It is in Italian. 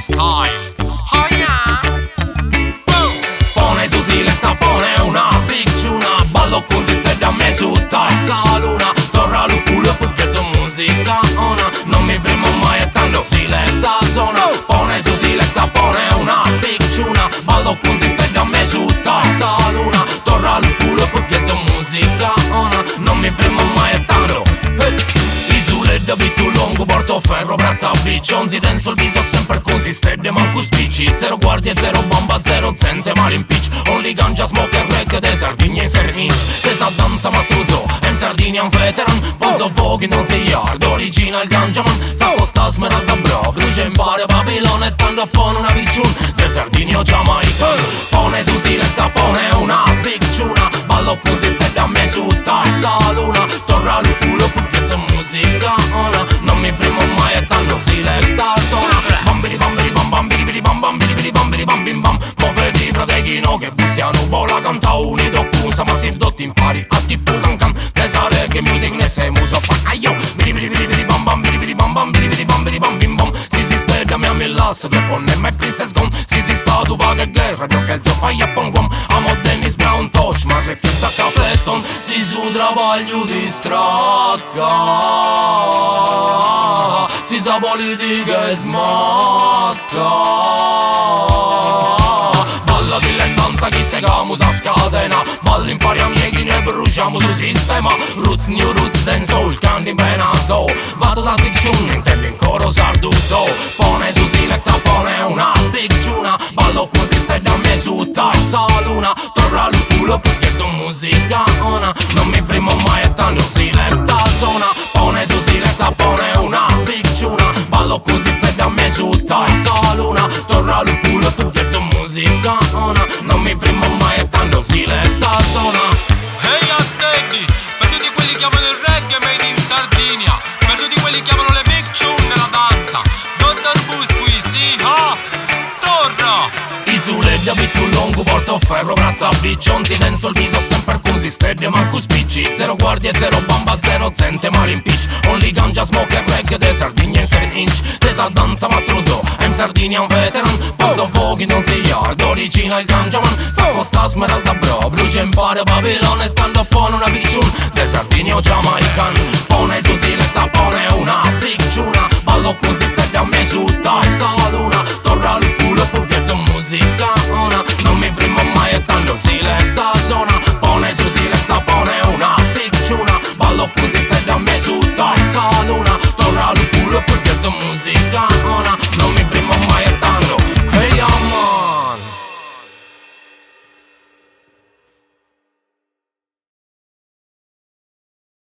style. Oh yeah. Boom. Pone su siletta, pone una picciuna, ballo così stai da me su tassa luna. Torra lupulo perché sono musica ona, non mi fermo mai e tanto siletta suona. Pone su siletta, pone una picciuna, ballo così stai da me su tassa luna. Torra lupulo perché sono musica ona, non mi fermo mai e tanto. Da più lungo porto ferro, bratta biccionzi, denso il viso sempre così stede, manco spicci. Zero guardie, zero bomba, zero zente, mal in pitch. Only ganja, smoke e reggae, de Sardegna in Serginch. Tesa danza mastruzo, in Sardegna un veteran. Pozzo fuochi non si yard, original ganjaman. Sa costa smeralda bro, brucia in pare Babilone e tanto pone una picciun. De Sardegna Jamaican, pone su siletta, pone una picciuna. Ballo così stede a me su tassa luna. Torra il culo perché c'è musica ona, non mi fermo mai e tanto siletta suona. Bambini bambini bam bambini bili bam bambini bili bambini bam bim bam. Muoviti fratechino che bustiano bola canta unido cusa massive dotti impari a tipo cancan. Tesa reggae music ne sei muso fa aio. Bili bili bili bili bam bambini bili bam bambini bili bambini bam bim bam. Si stede mi amillas che ponne mai princess gone. Si stato vaga guerra dio che il so fai a pongom. Amo Dennis Brown touch ma le finza capleton. Si su travaglio di stracca, si sa politica e smacca. Balla di lendanza chi se camusa scatena. Balli impari a miei chi ne bruciamo sul sistema. Roots, new roots, then soul, candy in vena so. Vado da picciun, intendo in coro sarduso. Pone su siletta, pone una picciuna. Ballo così stai da me su tassa luna. Torra il culo perché sono musica ona, non mi fermo mai e tanto siletta suona. Pone su siletta, pone una picciuna. Ballo così stai da me su tassa luna. Torra il culo perché sono musica ona, non mi fermo mai e tanto siletta suona. Hey Astedi, per tutti quelli che amano il reggae made in Sardegna, per tutti quelli che amano le big tune nella danza, Dr. Boost qui, sì, ah, torra. Sulle più lungo porto ferro, bratta biccionzi, denso il viso sempre così stede, manco spicci. Zero guardie, zero bomba, zero zente, mal in pitch. Only ganja, smoke e reggae, de Sardegna in Serginch. Tesa danza mastruso, in Sardegna un veteran. Pozzo fuochi non si yard, original ganjaman. Sa costa smeralda bro, brucia in pare Babilone e tanto pone una picciun. De Sardegna Jamaican, pone su siletta, pone una picciuna. Ballo così stede a me su tassa luna. Torra il culo perché c'è musica